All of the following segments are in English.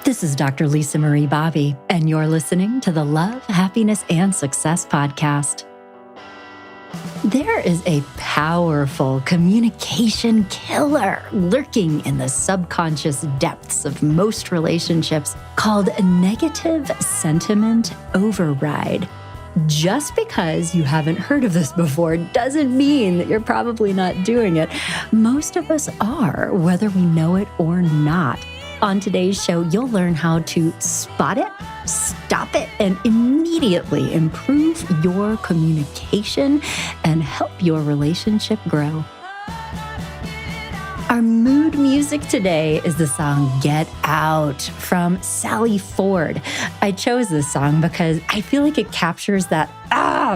This is Dr. Lisa Marie Bobby, and you're listening to the Love, Happiness, and Success podcast. There is a powerful communication killer lurking in the subconscious depths of most relationships called negative sentiment override. Just because you haven't heard of this before doesn't mean that you're probably not doing it. Most of us are, whether we know it or not. On today's show, you'll learn how to spot it, stop it, and immediately improve your communication and help your relationship grow. Our mood music today is the song Get Out from Sally Ford. I chose this song because I feel like it captures that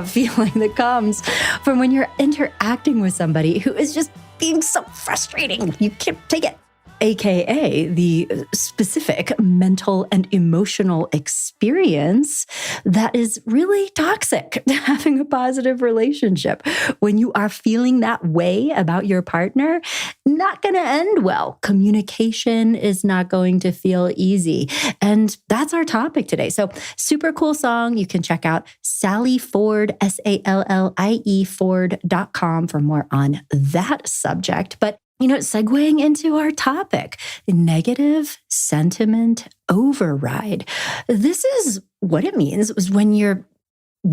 feeling that comes from when you're interacting with somebody who is just being so frustrating. You can't take it. AKA the specific mental and emotional experience that is really toxic to having a positive relationship. When you are feeling that way about your partner, not going to end well. Communication is not going to feel easy. And that's our topic today. So super cool song. You can check out Sally Ford, SALLIE Ford.com for more on that subject. But segueing into our topic, negative sentiment override. This is what it means is when you're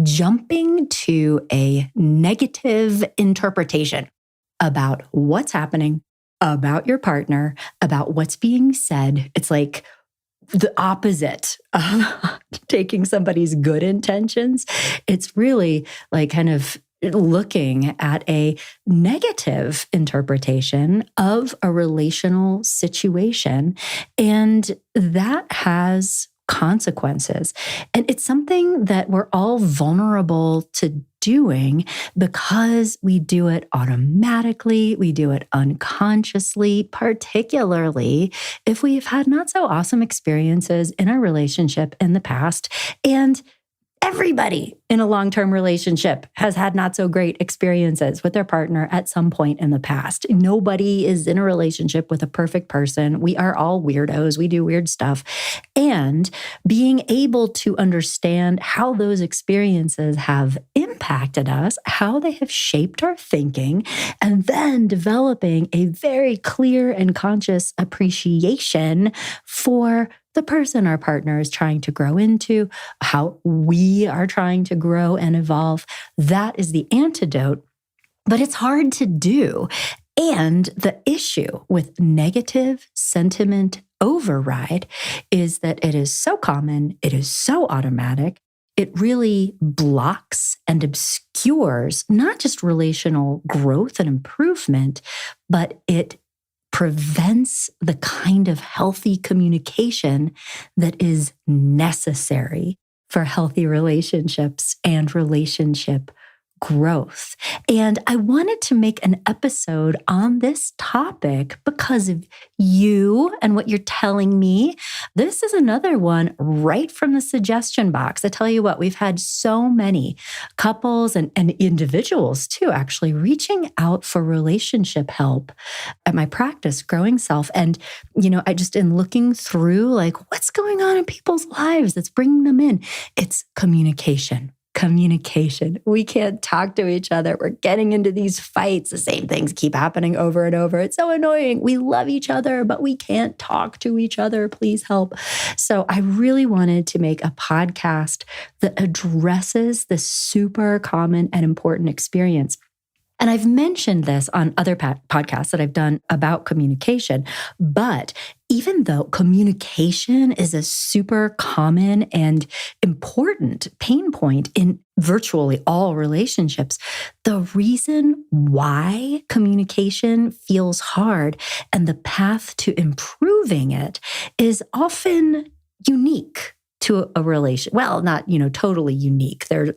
jumping to a negative interpretation about what's happening, about your partner, about what's being said. It's like the opposite of taking somebody's good intentions. It's really like kind of looking at a negative interpretation of a relational situation, and that has consequences. And it's something that we're all vulnerable to doing because we do it automatically, we do it unconsciously, particularly if we've had not so awesome experiences in our relationship in the past. And everybody in a long-term relationship has had not so great experiences with their partner at some point in the past. Nobody is in a relationship with a perfect person. We are all weirdos. We do weird stuff. And being able to understand how those experiences have impacted us, how they have shaped our thinking, and then developing a very clear and conscious appreciation for the person our partner is trying to grow into, how we are trying to grow and evolve. That is the antidote, but it's hard to do. And the issue with negative sentiment override is that it is so common, it is so automatic, it really blocks and obscures not just relational growth and improvement, but it prevents the kind of healthy communication that is necessary for healthy relationships and relationship growth. And I wanted to make an episode on this topic because of you and what you're telling me. This is another one right from the suggestion box. I tell you what, we've had so many couples and individuals too, actually reaching out for relationship help at my practice, Growing Self. And, I just in looking through like what's going on in people's lives that's bringing them in, it's communication. We can't talk to each other. We're getting into these fights. The same things keep happening over and over. It's so annoying. We love each other, but we can't talk to each other. Please help. So I really wanted to make a podcast that addresses this super common and important experience. And I've mentioned this on other podcasts that I've done about communication, but even though communication is a super common and important pain point in virtually all relationships, the reason why communication feels hard and the path to improving it is often unique to a relation. Well, not, totally unique. There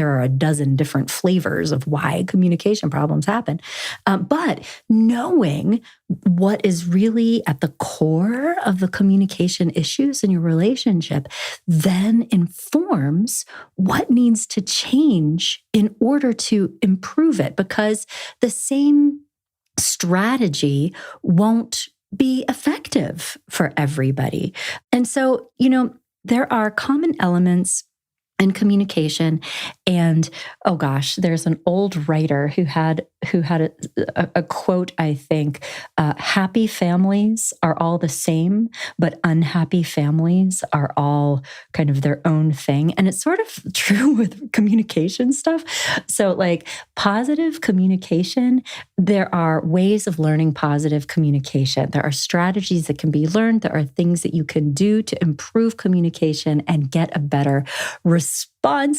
are a dozen different flavors of why communication problems happen. But knowing what is really at the core of the communication issues in your relationship then informs what needs to change in order to improve it, because the same strategy won't be effective for everybody. And so, there are common elements in communication. And oh gosh, there's an old writer who had a quote, I think, happy families are all the same, but unhappy families are all kind of their own thing. And it's sort of true with communication stuff. So like positive communication, there are ways of learning positive communication. There are strategies that can be learned. There are things that you can do to improve communication and get a better response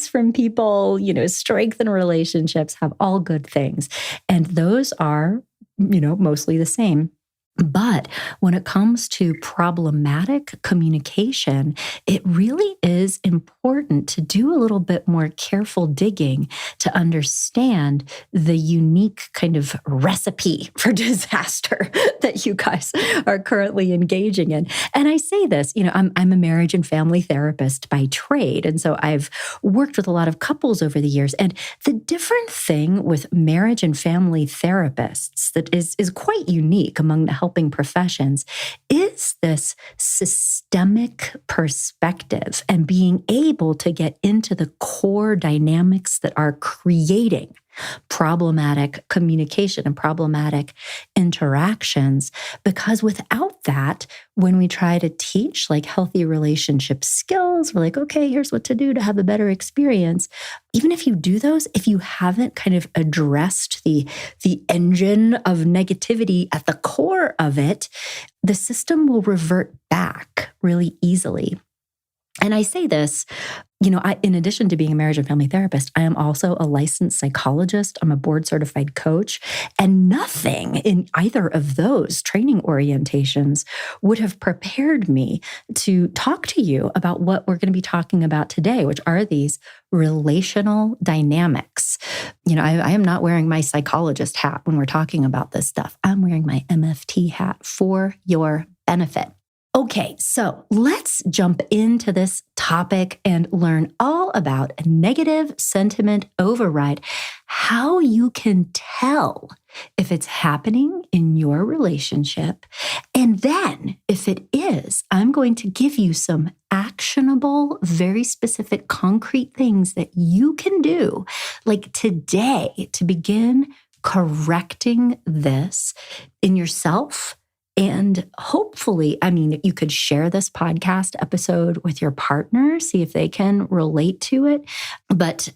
from people, strengthen relationships, have all good things. And those are, mostly the same. But when it comes to problematic communication, it really is important to do a little bit more careful digging to understand the unique kind of recipe for disaster that you guys are currently engaging in. And I say this, I'm a marriage and family therapist by trade. And so I've worked with a lot of couples over the years. And the different thing with marriage and family therapists that is quite unique among the helping professions is this systemic perspective and being able to get into the core dynamics that are creating problematic communication and problematic interactions. Because without that, when we try to teach like healthy relationship skills, we're like, okay, here's what to do to have a better experience. Even if you do those, if you haven't kind of addressed the engine of negativity at the core of it, the system will revert back really easily. And I say this, in addition to being a marriage and family therapist, I am also a licensed psychologist. I'm a board certified coach, and nothing in either of those training orientations would have prepared me to talk to you about what we're going to be talking about today, which are these relational dynamics. I am not wearing my psychologist hat when we're talking about this stuff. I'm wearing my MFT hat for your benefit. Okay, so let's jump into this topic and learn all about a negative sentiment override, how you can tell if it's happening in your relationship. And then if it is, I'm going to give you some actionable, very specific, concrete things that you can do like today to begin correcting this in yourself. And hopefully, you could share this podcast episode with your partner, see if they can relate to it. But,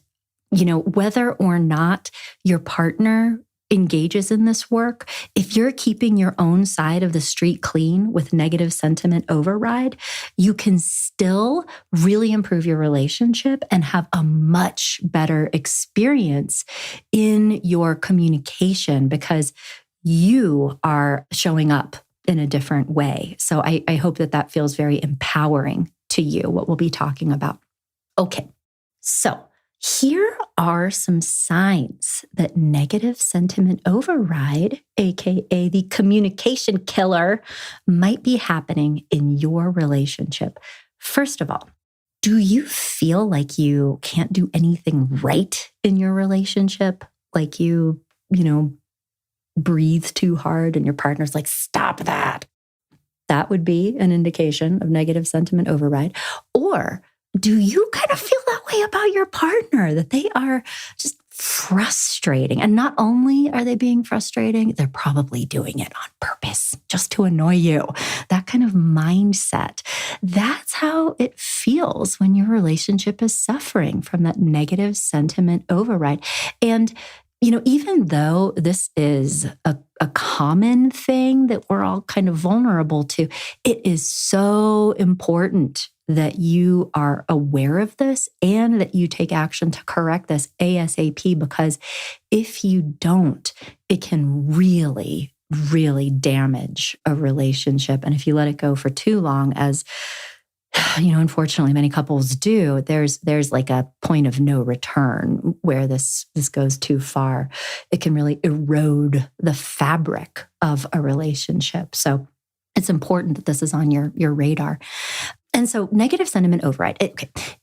whether or not your partner engages in this work, if you're keeping your own side of the street clean with negative sentiment override, you can still really improve your relationship and have a much better experience in your communication because you are showing up in a different way. So I hope that feels very empowering to you, what we'll be talking about. Okay, so here are some signs that negative sentiment override, aka the communication killer, might be happening in your relationship. First of all, do you feel like you can't do anything right in your relationship? Like you breathe too hard and your partner's like, stop that. That would be an indication of negative sentiment override. Or do you kind of feel that way about your partner, that they are just frustrating? And not only are they being frustrating, they're probably doing it on purpose just to annoy you. That kind of mindset. That's how it feels when your relationship is suffering from that negative sentiment override. And even though this is a common thing that we're all kind of vulnerable to, it is so important that you are aware of this and that you take action to correct this ASAP, because if you don't, it can really, really damage a relationship. And if you let it go for too long, as unfortunately, many couples do, there's like a point of no return where this goes too far. It can really erode the fabric of a relationship. So it's important that this is on your radar. And so negative sentiment override,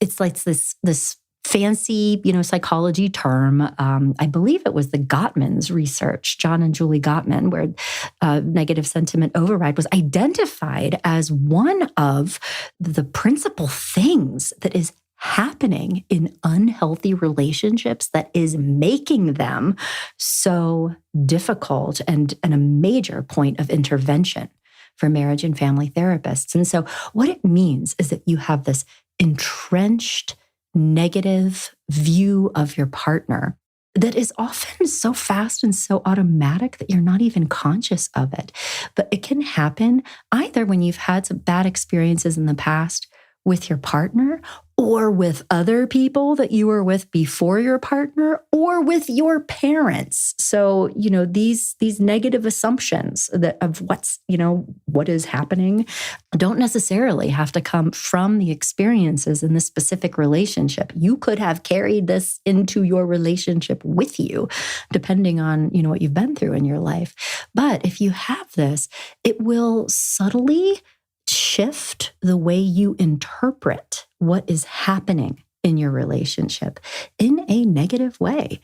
it's like this fancy, psychology term. I believe it was the Gottman's research, John and Julie Gottman, where negative sentiment override was identified as one of the principal things that is happening in unhealthy relationships that is making them so difficult and a major point of intervention for marriage and family therapists. And so what it means is that you have this entrenched negative view of your partner that is often so fast and so automatic that you're not even conscious of it. But it can happen either when you've had some bad experiences in the past with your partner, or with other people that you were with before your partner, or with your parents. So, these negative assumptions of what is happening don't necessarily have to come from the experiences in the specific relationship. You could have carried this into your relationship with you, depending on, what you've been through in your life. But if you have this, it will subtly shift the way you interpret what is happening in your relationship in a negative way.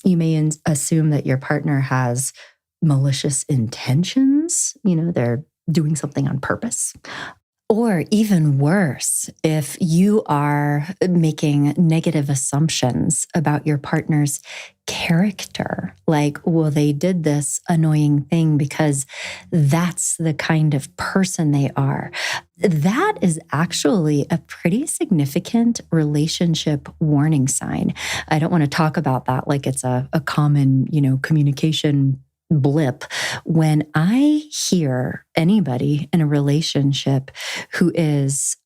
You may assume that your partner has malicious intentions, they're doing something on purpose. Or even worse, if you are making negative assumptions about your partner's character, like, well, they did this annoying thing because that's the kind of person they are. That is actually a pretty significant relationship warning sign. I don't want to talk about that like it's a common, communication blip. When I hear anybody in a relationship who has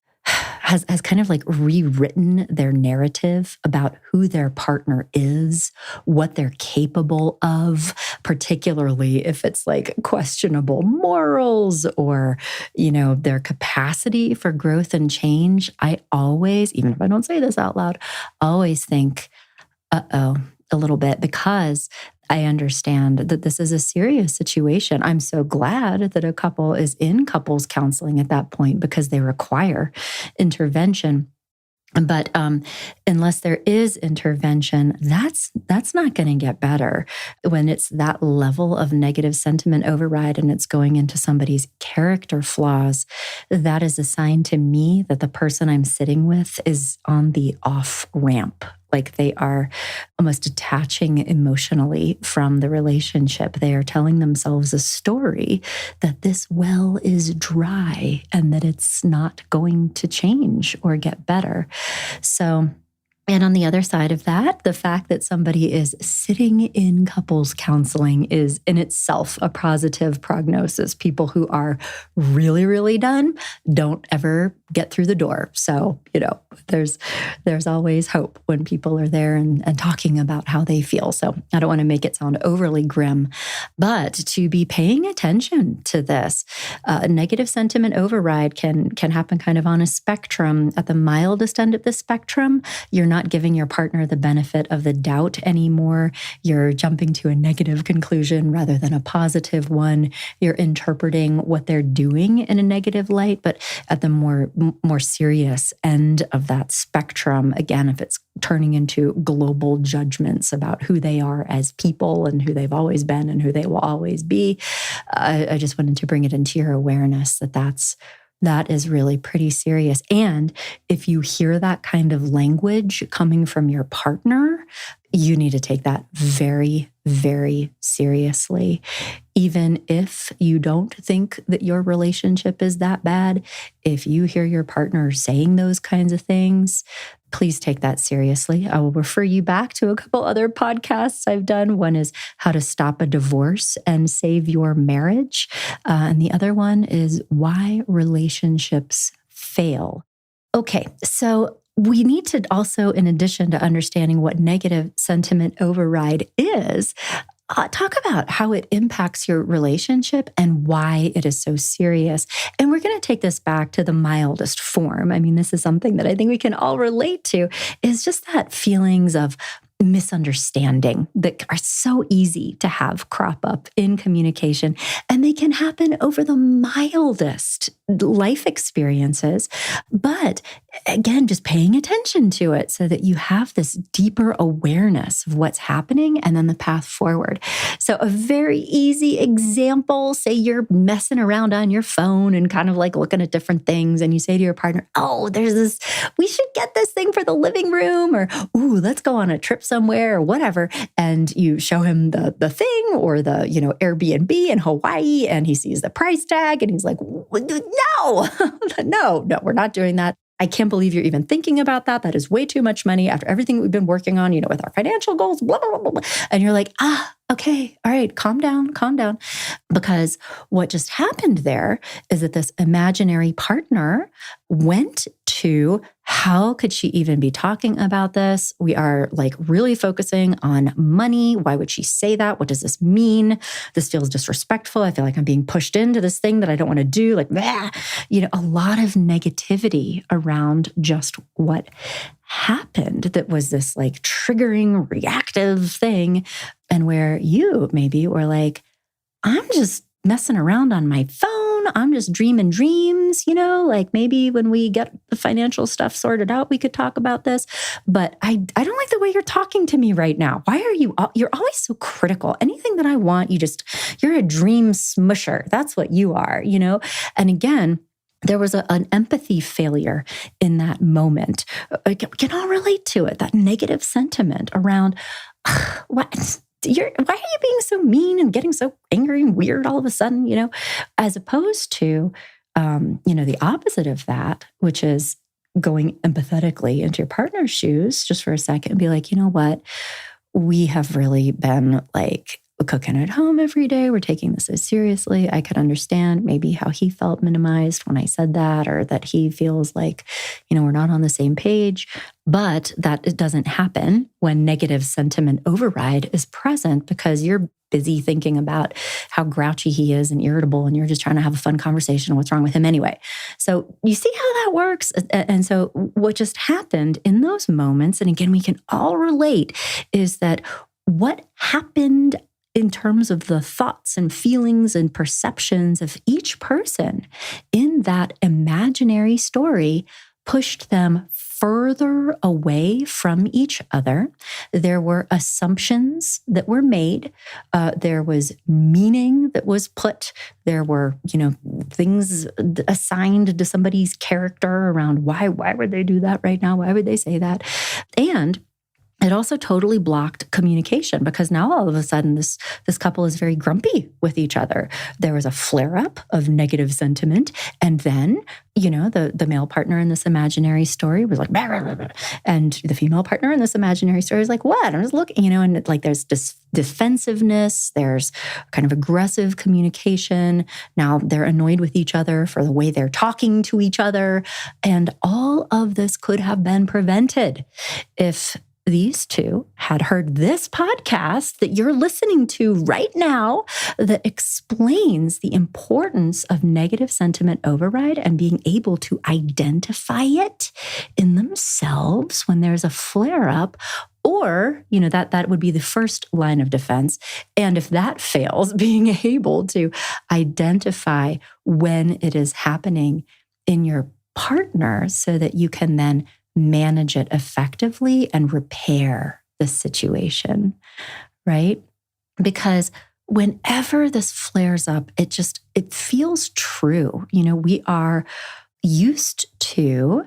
kind of like rewritten their narrative about who their partner is, what they're capable of, particularly if it's like questionable morals or, their capacity for growth and change, I always, even if I don't say this out loud, always think, a little bit, because I understand that this is a serious situation. I'm so glad that a couple is in couples counseling at that point because they require intervention. But unless there is intervention, that's not going to get better. When it's that level of negative sentiment override and it's going into somebody's character flaws, that is a sign to me that the person I'm sitting with is on the off ramp. Like they are almost detaching emotionally from the relationship. They are telling themselves a story that this well is dry and that it's not going to change or get better. So, and on the other side of that, the fact that somebody is sitting in couples counseling is in itself a positive prognosis. People who are really, really done don't ever get through the door. So, there's always hope when people are there and talking about how they feel. So I don't want to make it sound overly grim, but to be paying attention to this. Negative sentiment override can happen kind of on a spectrum. At the mildest end of the spectrum, you're not giving your partner the benefit of the doubt anymore. You're jumping to a negative conclusion rather than a positive one. You're interpreting what they're doing in a negative light. But at the more serious end of that spectrum, again, if it's turning into global judgments about who they are as people and who they've always been and who they will always be, I just wanted to bring it into your awareness that is really pretty serious. And if you hear that kind of language coming from your partner, you need to take that very, very seriously. Even if you don't think that your relationship is that bad, if you hear your partner saying those kinds of things, please take that seriously. I will refer you back to a couple other podcasts I've done. One is How to Stop a Divorce and Save Your Marriage. And the other one is Why Relationships Fail. Okay, so we need to also, in addition to understanding what negative sentiment override is, talk about how it impacts your relationship and why it is so serious. And we're going to take this back to the mildest form. I mean, this is something that I think we can all relate to, is just that feelings of misunderstanding that are so easy to have crop up in communication. And they can happen over the mildest life experiences. But again, just paying attention to it so that you have this deeper awareness of what's happening and then the path forward. So a very easy example, say you're messing around on your phone and kind of like looking at different things, and you say to your partner, oh, there's this, we should get this thing for the living room, or, ooh, let's go on a trip somewhere, or whatever. And you show him the thing, or the, Airbnb in Hawaii, and he sees the price tag and he's like, no, no, we're not doing that. I can't believe you're even thinking about that. That is way too much money after everything we've been working on, with our financial goals, blah, blah, blah, blah. And you're like, okay, all right, calm down. Because what just happened there is that this imaginary partner went to, how could she even be talking about this? We are like really focusing on money. Why would she say that? What does this mean? This feels disrespectful. I feel like I'm being pushed into this thing that I don't want to do. Like, a lot of negativity around just what happened that was this like triggering reactive thing. And where you maybe were like, I'm just messing around on my phone. I'm just dreaming dreams, like maybe when we get the financial stuff sorted out, we could talk about this. But I don't like the way you're talking to me right now. Why are you're always so critical. Anything that I want, you're a dream smusher. That's what you are, And again, there was an empathy failure in that moment. We can all relate to it, that negative sentiment around, what? Why are you being so mean and getting so angry and weird all of a sudden, as opposed to, the opposite of that, which is going empathetically into your partner's shoes just for a second and be like, you know what? We have really been like cooking at home every day. We're taking this so seriously. I could understand maybe how he felt minimized when I said that, or that he feels like, we're not on the same page, but that it doesn't happen when negative sentiment override is present, because you're busy thinking about how grouchy he is and irritable, and you're just trying to have a fun conversation on what's wrong with him anyway. So you see how that works? And so what just happened in those moments, and again, we can all relate, is that what happened in terms of the thoughts and feelings and perceptions of each person in that imaginary story pushed them further away from each other. There were assumptions that were made. There was meaning that was put. There were, things assigned to somebody's character around why would they do that right now? Why would they say that? And it also totally blocked communication, because now all of a sudden this couple is very grumpy with each other. There was a flare-up of negative sentiment. And then, the male partner in this imaginary story was like, bah, bah, bah, and the female partner in this imaginary story is like, what? I'm just looking, and like there's this defensiveness, there's kind of aggressive communication. Now they're annoyed with each other for the way they're talking to each other. And all of this could have been prevented if these two had heard this podcast that you're listening to right now that explains the importance of negative sentiment override and being able to identify it in themselves when there's a flare-up. Or, that would be the first line of defense. And if that fails, being able to identify when it is happening in your partner so that you can then manage it effectively and repair the situation, right? Because whenever this flares up, it feels true. We are used to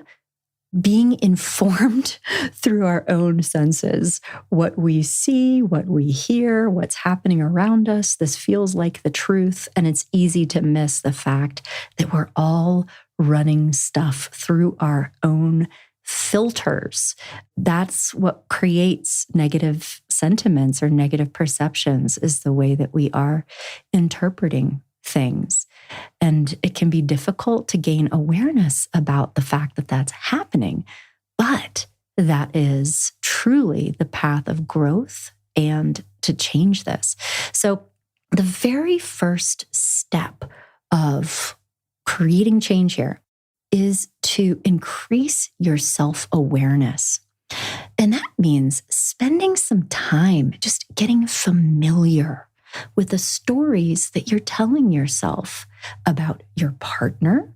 being informed through our own senses, what we see, what we hear, what's happening around us. This feels like the truth. And it's easy to miss the fact that we're all running stuff through our own filters. That's what creates negative sentiments or negative perceptions, is the way that we are interpreting things. And it can be difficult to gain awareness about the fact that that's happening. But that is truly the path of growth and to change this. So the very first step of creating change here is to increase your self-awareness. And that means spending some time just getting familiar with the stories that you're telling yourself about your partner,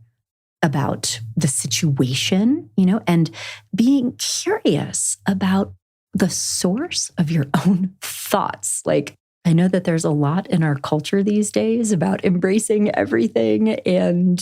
about the situation, and being curious about the source of your own thoughts. Like, I know that there's a lot in our culture these days about embracing everything and,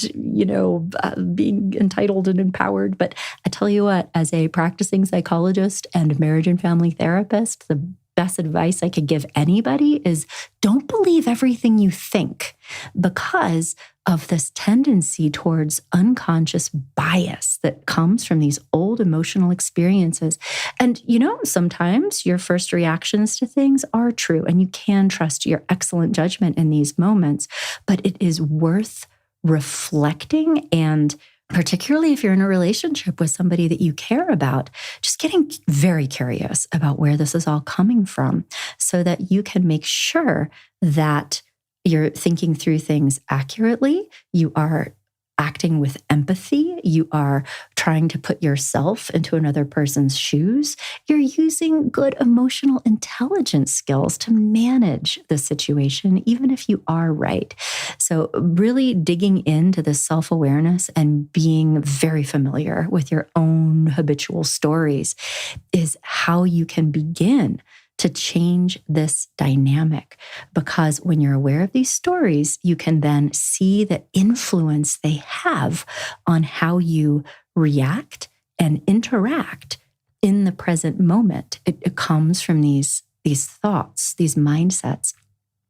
being entitled and empowered. But I tell you what, as a practicing psychologist and marriage and family therapist, the best advice I could give anybody is don't believe everything you think, because of this tendency towards unconscious bias that comes from these old emotional experiences. And, sometimes your first reactions to things are true, and you can trust your excellent judgment in these moments, but it is worth reflecting, and particularly if you're in a relationship with somebody that you care about, just getting very curious about where this is all coming from so that you can make sure that you're thinking through things accurately, you are acting with empathy, you are trying to put yourself into another person's shoes, you're using good emotional intelligence skills to manage the situation, even if you are right. So really digging into this self-awareness and being very familiar with your own habitual stories is how you can begin to change this dynamic. Because when you're aware of these stories, you can then see the influence they have on how you react and interact in the present moment. It comes from these thoughts, these mindsets.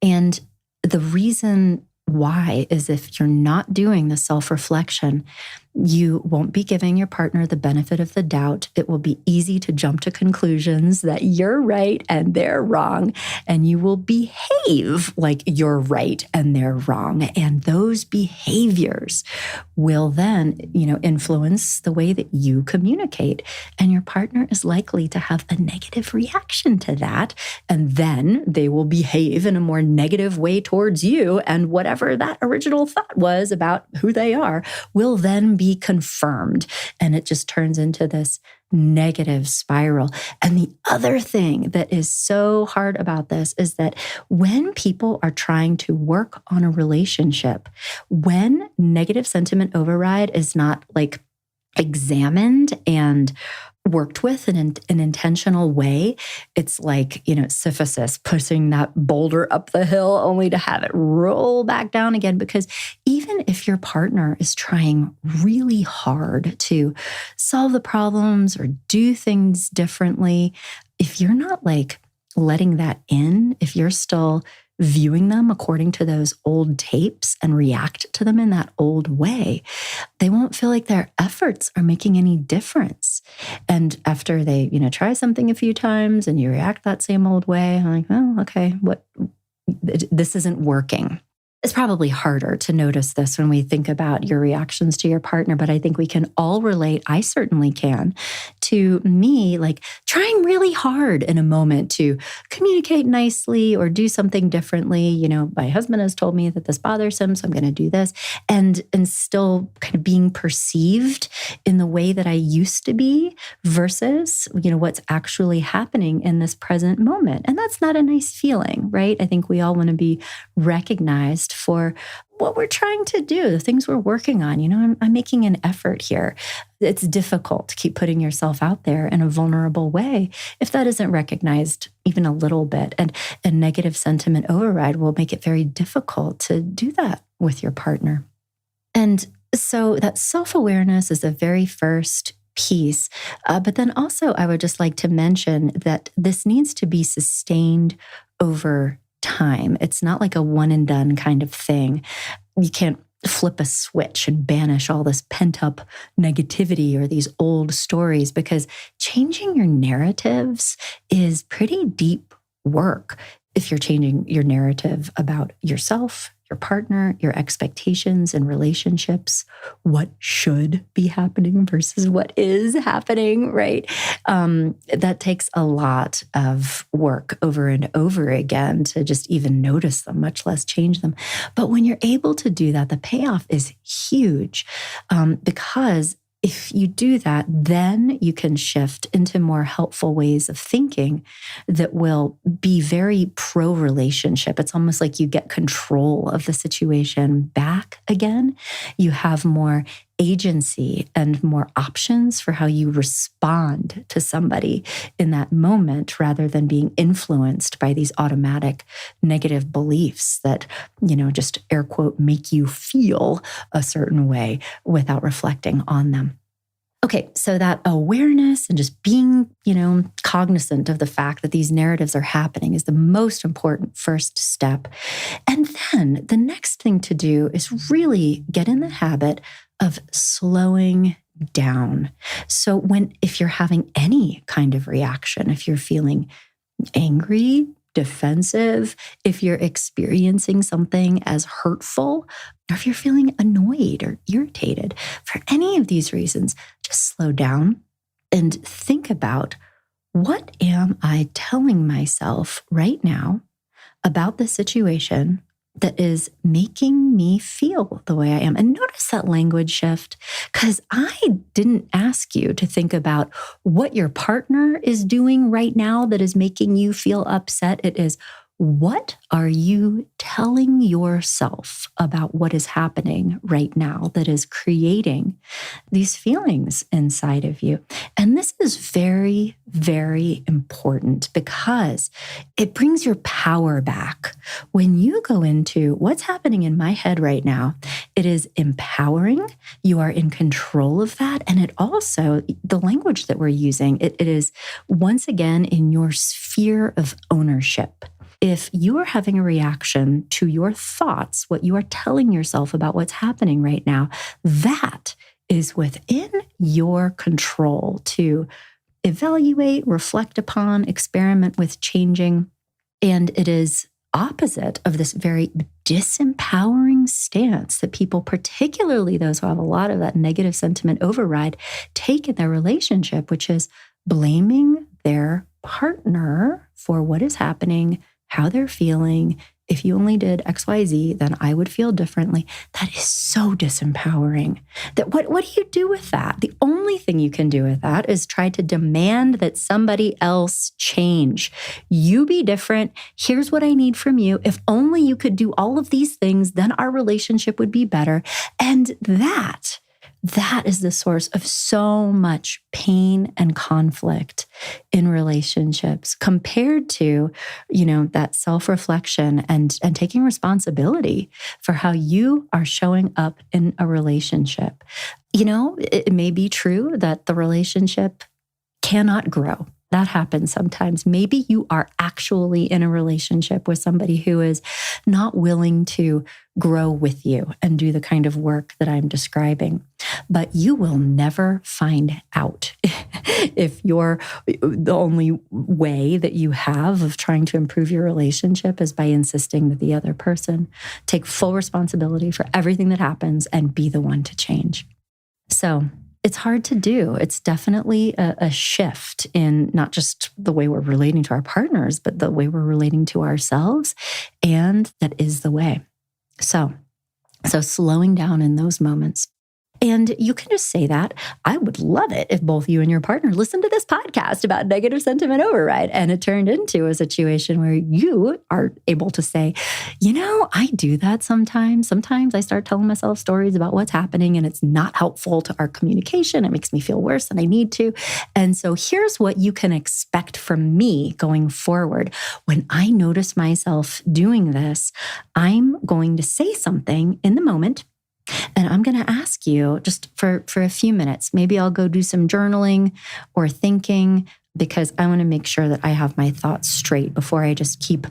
And the reason why is if you're not doing the self-reflection, you won't be giving your partner the benefit of the doubt. It will be easy to jump to conclusions that you're right and they're wrong, and you will behave like you're right and they're wrong. And those behaviors will then, influence the way that you communicate. And your partner is likely to have a negative reaction to that. And then they will behave in a more negative way towards you. And whatever that original thought was about who they are will then be confirmed. And it just turns into this negative spiral. And the other thing that is so hard about this is that when people are trying to work on a relationship, when negative sentiment override is not like examined and worked with in an intentional way, it's like, Sisyphus pushing that boulder up the hill only to have it roll back down again. Because even if your partner is trying really hard to solve the problems or do things differently, if you're not like letting that in, if you're still viewing them according to those old tapes and react to them in that old way, they won't feel like their efforts are making any difference. And after they, try something a few times and you react that same old way, I'm like, oh, okay, this isn't working. It's probably harder to notice this when we think about your reactions to your partner, but I think we can all relate, I certainly can, to me, like trying really hard in a moment to communicate nicely or do something differently. My husband has told me that this bothers him, so I'm going to do this. And still kind of being perceived in the way that I used to be versus, what's actually happening in this present moment. And that's not a nice feeling, right? I think we all want to be recognized for what we're trying to do, the things we're working on. I'm making an effort here. It's difficult to keep putting yourself out there in a vulnerable way if that isn't recognized even a little bit. And a negative sentiment override will make it very difficult to do that with your partner. And so that self-awareness is the very first piece. But then also I would just like to mention that this needs to be sustained over time. It's not like a one and done kind of thing. You can't flip a switch and banish all this pent up negativity or these old stories, because changing your narratives is pretty deep work. If you're changing your narrative about yourself, your partner, your expectations and relationships, what should be happening versus what is happening, right? That takes a lot of work over and over again to just even notice them, much less change them. But when you're able to do that, the payoff is huge, because if you do that, then you can shift into more helpful ways of thinking that will be very pro-relationship. It's almost like you get control of the situation back again. You have more agency and more options for how you respond to somebody in that moment rather than being influenced by these automatic negative beliefs that, just air quote, make you feel a certain way without reflecting on them. Okay, so that awareness and just being, cognizant of the fact that these narratives are happening is the most important first step. And then the next thing to do is really get in the habit of slowing down. So if you're having any kind of reaction, if you're feeling angry, defensive, if you're experiencing something as hurtful, or if you're feeling annoyed or irritated, for any of these reasons, just slow down and think about, what am I telling myself right now about the situation that is making me feel the way I am? And notice that language shift, because I didn't ask you to think about what your partner is doing right now that is making you feel upset. It is, what are you telling yourself about what is happening right now that is creating these feelings inside of you? And this is very, very important because it brings your power back. When you go into what's happening in my head right now, it is empowering. You are in control of that. And it also, the language that we're using, it is once again in your sphere of ownership. If you are having a reaction to your thoughts, what you are telling yourself about what's happening right now, that is within your control to evaluate, reflect upon, experiment with changing. And it is opposite of this very disempowering stance that people, particularly those who have a lot of that negative sentiment override, take in their relationship, which is blaming their partner for what is happening, how they're feeling. If you only did XYZ, then I would feel differently. That is so disempowering. That what do you do with that? The only thing you can do with that is try to demand that somebody else change. You be different. Here's what I need from you. If only you could do all of these things, then our relationship would be better. And that is the source of so much pain and conflict in relationships compared to, that self-reflection and taking responsibility for how you are showing up in a relationship. It may be true that the relationship cannot grow. That happens sometimes. Maybe you are actually in a relationship with somebody who is not willing to grow with you and do the kind of work that I'm describing. But you will never find out if the only way that you have of trying to improve your relationship is by insisting that the other person take full responsibility for everything that happens and be the one to change. So it's hard to do. It's definitely a shift in not just the way we're relating to our partners, but the way we're relating to ourselves. And that is the way. So slowing down in those moments. And you can just say that. I would love it if both you and your partner listened to this podcast about negative sentiment override and it turned into a situation where you are able to say, I do that sometimes. Sometimes I start telling myself stories about what's happening and it's not helpful to our communication. It makes me feel worse than I need to. And so here's what you can expect from me going forward. When I notice myself doing this, I'm going to say something in the moment. And I'm going to ask you just for a few minutes, maybe I'll go do some journaling or thinking, because I want to make sure that I have my thoughts straight before I just keep,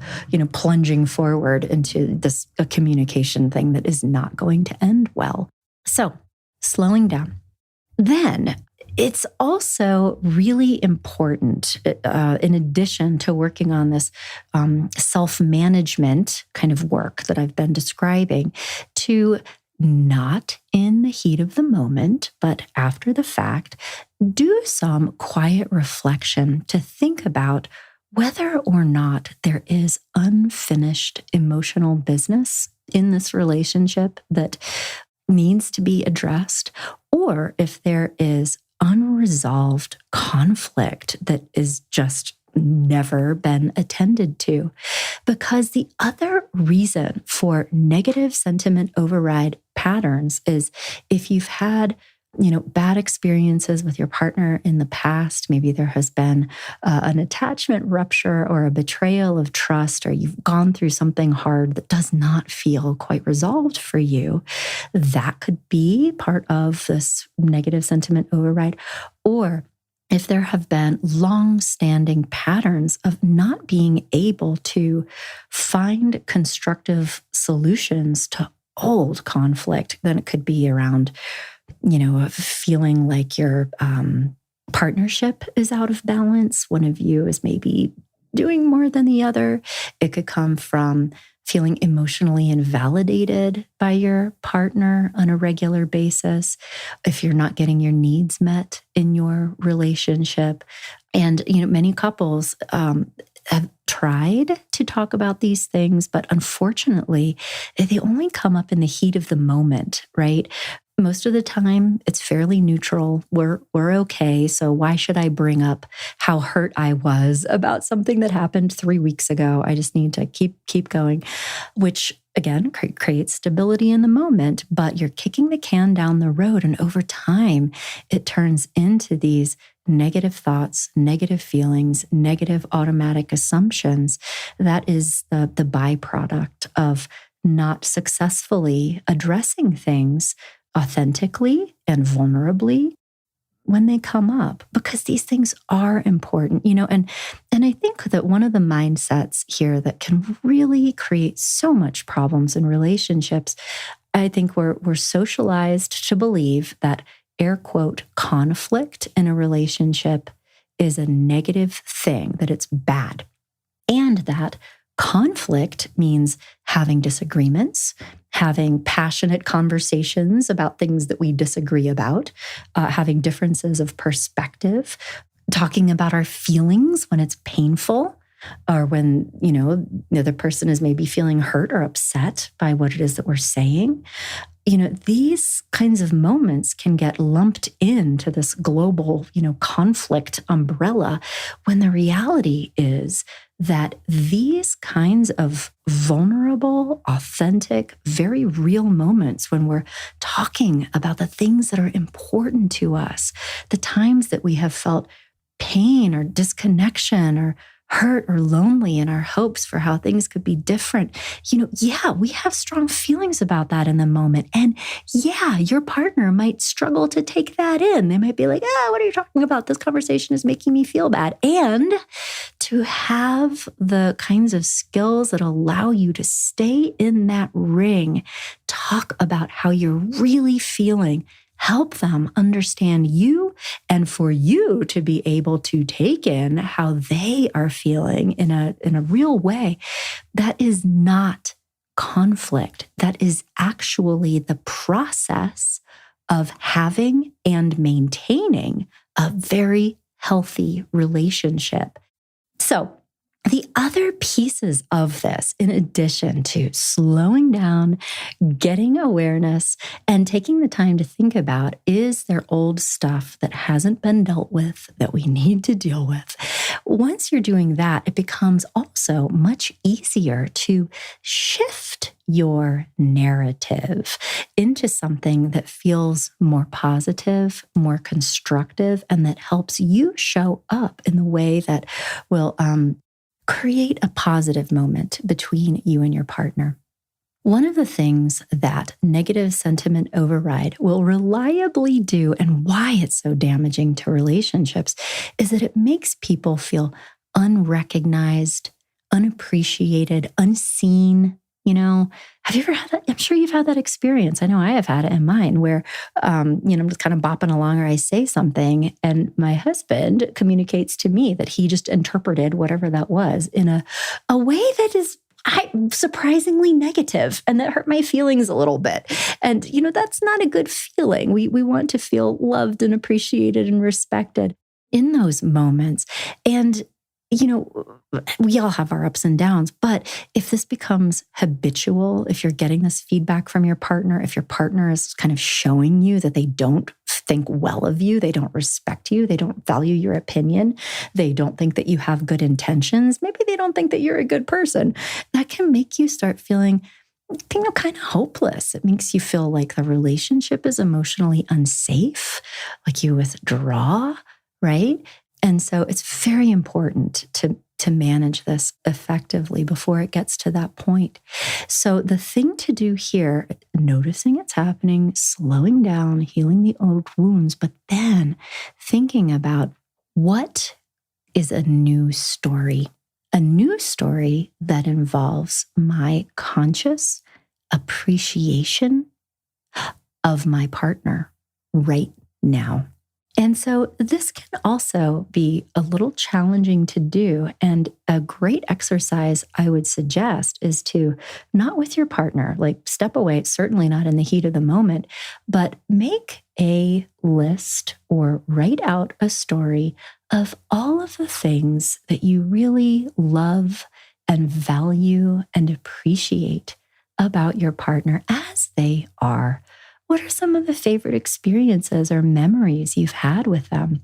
plunging forward into a communication thing that is not going to end well. So slowing down. Then it's also really important, in addition to working on this self-management kind of work that I've been describing, to not in the heat of the moment, but after the fact, do some quiet reflection to think about whether or not there is unfinished emotional business in this relationship that needs to be addressed, or if there is unresolved conflict that is just never been attended to. Because the other reason for negative sentiment override patterns is if you've had bad experiences with your partner in the past. Maybe there has been an attachment rupture or a betrayal of trust, or you've gone through something hard that does not feel quite resolved for you. That could be part of this negative sentiment override. Or if there have been long-standing patterns of not being able to find constructive solutions to old conflict, then it could be around feeling like your partnership is out of balance. One of you is maybe doing more than the other. It could come from feeling emotionally invalidated by your partner on a regular basis if you're not getting your needs met in your relationship. And, many couples have tried to talk about these things, but unfortunately, they only come up in the heat of the moment, right? Most of the time, it's fairly neutral. We're okay. So why should I bring up how hurt I was about something that happened 3 weeks ago? I just need to keep going, which again creates stability in the moment. But you're kicking the can down the road, and over time, it turns into these negative thoughts, negative feelings, negative automatic assumptions. That is the byproduct of not successfully addressing things authentically and vulnerably when they come up, because these things are important, and I think that one of the mindsets here that can really create so much problems in relationships, I think we're socialized to believe that air quote conflict in a relationship is a negative thing, that it's bad, and that conflict means having disagreements, having passionate conversations about things that we disagree about, having differences of perspective, talking about our feelings when it's painful, or when, the other person is maybe feeling hurt or upset by what it is that we're saying. These kinds of moments can get lumped into this global, conflict umbrella, when the reality is that these kinds of vulnerable, authentic, very real moments when we're talking about the things that are important to us, the times that we have felt pain or disconnection or hurt or lonely in our hopes for how things could be different. We have strong feelings about that in the moment. And your partner might struggle to take that in. They might be like, what are you talking about? This conversation is making me feel bad. And to have the kinds of skills that allow you to stay in that ring, talk about how you're really feeling, help them understand you, and for you to be able to take in how they are feeling in a real way. That is not conflict. That is actually the process of having and maintaining a very healthy relationship. So, the other pieces of this, in addition to slowing down, getting awareness, and taking the time to think about, is there old stuff that hasn't been dealt with that we need to deal with? Once you're doing that, it becomes also much easier to shift your narrative into something that feels more positive, more constructive, and that helps you show up in the way that will create a positive moment between you and your partner. One of the things that negative sentiment override will reliably do, and why it's so damaging to relationships, is that it makes people feel unrecognized, unappreciated, unseen. Have you ever had that? I'm sure you've had that experience. I know I have had it in mine where, I'm just kind of bopping along, or I say something and my husband communicates to me that he just interpreted whatever that was in a way that is surprisingly negative, and that hurt my feelings a little bit. And, that's not a good feeling. We want to feel loved and appreciated and respected in those moments. And we all have our ups and downs, but if this becomes habitual, if you're getting this feedback from your partner, if your partner is kind of showing you that they don't think well of you, they don't respect you, they don't value your opinion, they don't think that you have good intentions, maybe they don't think that you're a good person, that can make you start feeling kind of hopeless. It makes you feel like the relationship is emotionally unsafe, like you withdraw, right? And so it's very important to manage this effectively before it gets to that point. So the thing to do here, noticing it's happening, slowing down, healing the old wounds, but then thinking about what is a new story that involves my conscious appreciation of my partner right now. And so this can also be a little challenging to do. And a great exercise I would suggest is to, not with your partner, like step away, certainly not in the heat of the moment, but make a list or write out a story of all of the things that you really love and value and appreciate about your partner as they are. What are some of the favorite experiences or memories you've had with them?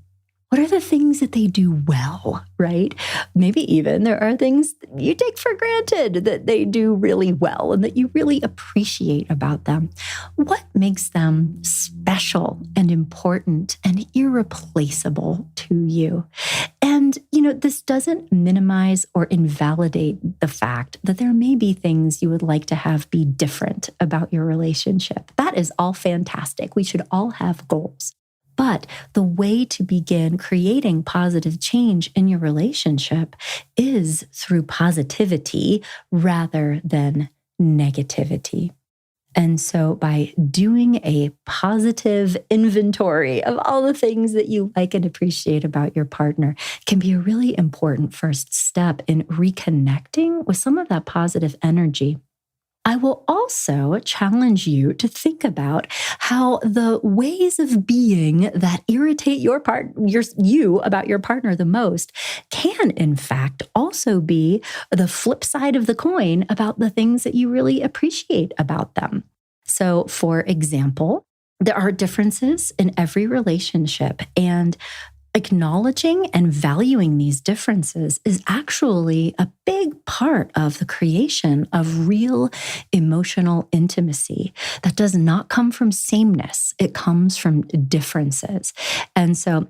What are the things that they do well, right? Maybe even there are things that you take for granted that they do really well and that you really appreciate about them. What makes them special and important and irreplaceable to you? And, this doesn't minimize or invalidate the fact that there may be things you would like to have be different about your relationship. That is all fantastic. We should all have goals. But the way to begin creating positive change in your relationship is through positivity rather than negativity. And so by doing a positive inventory of all the things that you like and appreciate about your partner can be a really important first step in reconnecting with some of that positive energy. I will also challenge you to think about how the ways of being that irritate you about your partner the most can, in fact, also be the flip side of the coin about the things that you really appreciate about them. So, for example, there are differences in every relationship, and acknowledging and valuing these differences is actually a big part of the creation of real emotional intimacy that does not come from sameness. It comes from differences. And so,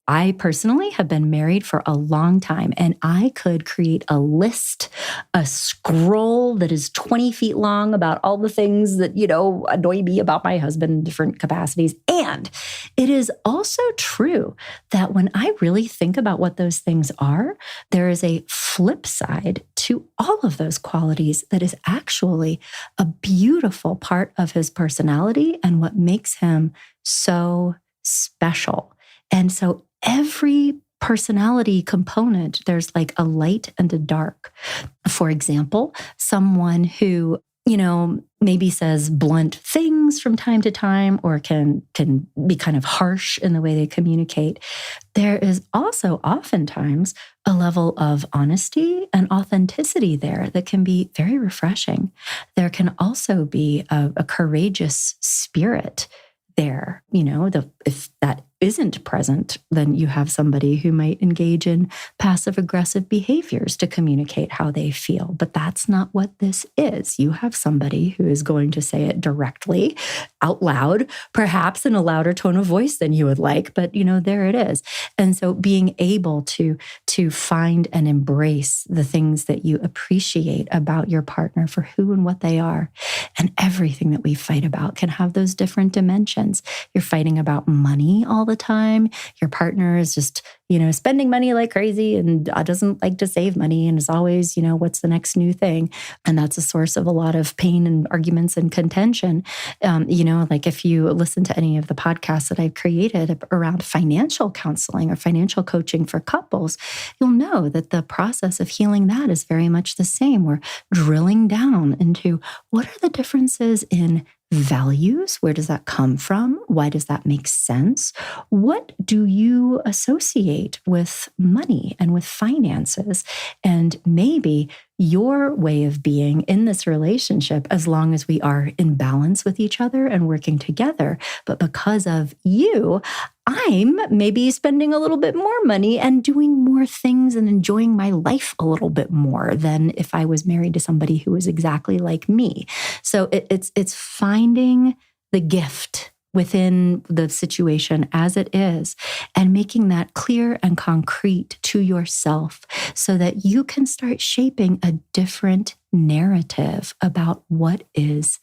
I personally have been married for a long time, and I could create a list, a scroll that is 20 feet long about all the things that, annoy me about my husband in different capacities. And it is also true that when I really think about what those things are, there is a flip side to all of those qualities that is actually a beautiful part of his personality and what makes him so special. And so every personality component, there's like a light and a dark. For example, someone who, maybe says blunt things from time to time or can be kind of harsh in the way they communicate. There is also oftentimes a level of honesty and authenticity there that can be very refreshing. There can also be a courageous spirit there. If that isn't present, then you have somebody who might engage in passive aggressive behaviors to communicate how they feel. But that's not what this is. You have somebody who is going to say it directly, out loud, perhaps in a louder tone of voice than you would like, but there it is. And so being able to find and embrace the things that you appreciate about your partner for who and what they are. And everything that we fight about can have those different dimensions. You're fighting about money all the time. Your partner is just, spending money like crazy and doesn't like to save money and is always, what's the next new thing? And that's a source of a lot of pain and arguments and contention. If you listen to any of the podcasts that I've created around financial counseling or financial coaching for couples, you'll know that the process of healing that is very much the same. We're drilling down into what are the differences in values? Where does that come from? Why does that make sense? What do you associate with money and with finances? And maybe your way of being in this relationship as long as we are in balance with each other and working together. But because of you, I'm maybe spending a little bit more money and doing more things and enjoying my life a little bit more than if I was married to somebody who was exactly like me. So it's finding the gift within the situation as it is and making that clear and concrete to yourself so that you can start shaping a different narrative about what is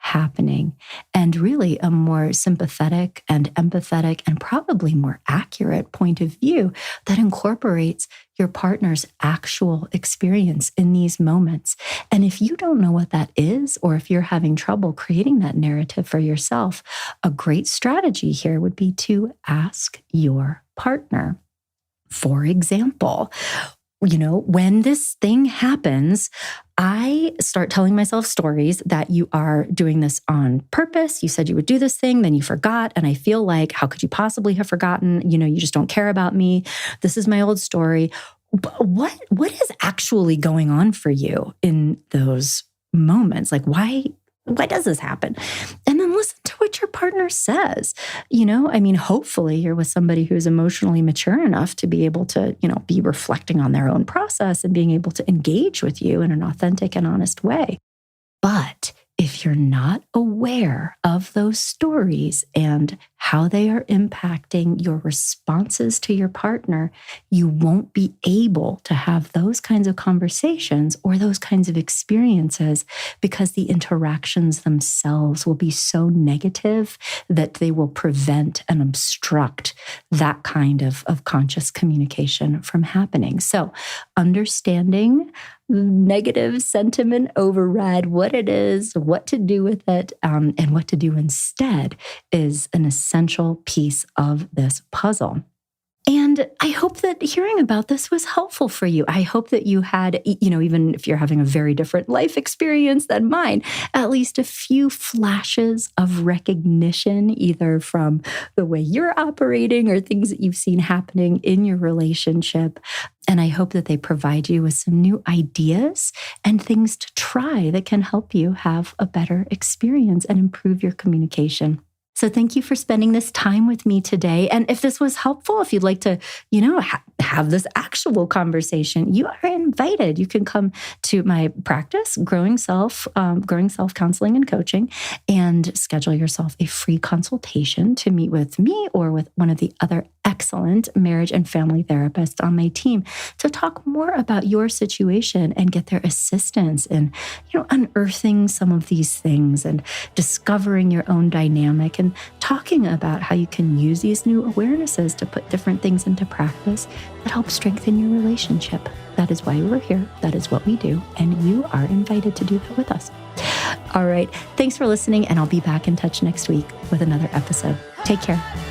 happening, and really a more sympathetic and empathetic and probably more accurate point of view that incorporates your partner's actual experience in these moments. And if you don't know what that is, or if you're having trouble creating that narrative for yourself, a great strategy here would be to ask your partner. For example, when this thing happens, I start telling myself stories that you are doing this on purpose. You said you would do this thing, then you forgot. And I feel like, how could you possibly have forgotten? You just don't care about me. This is my old story. But what is actually going on for you in those moments? Like, why does this happen? And then listen to what your partner says. Hopefully you're with somebody who is emotionally mature enough to be able to, be reflecting on their own process and being able to engage with you in an authentic and honest way. But if you're not aware of those stories and how they are impacting your responses to your partner, you won't be able to have those kinds of conversations or those kinds of experiences because the interactions themselves will be so negative that they will prevent and obstruct that kind of conscious communication from happening. So understanding negative sentiment override, what it is, what to do with it, and what to do instead is an essential piece of this puzzle. And I hope that hearing about this was helpful for you. I hope that you had, even if you're having a very different life experience than mine, at least a few flashes of recognition, either from the way you're operating or things that you've seen happening in your relationship. And I hope that they provide you with some new ideas and things to try that can help you have a better experience and improve your communication. So thank you for spending this time with me today. And if this was helpful, if you'd like to, have this actual conversation, you are invited. You can come to my practice, Growing Self Counseling and Coaching, and schedule yourself a free consultation to meet with me or with one of the other excellent marriage and family therapists on my team to talk more about your situation and get their assistance in, unearthing some of these things and discovering your own dynamic and talking about how you can use these new awarenesses to put different things into practice that help strengthen your relationship. That is why we're here. That is what we do. And you are invited to do that with us. All right. Thanks for listening. And I'll be back in touch next week with another episode. Take care.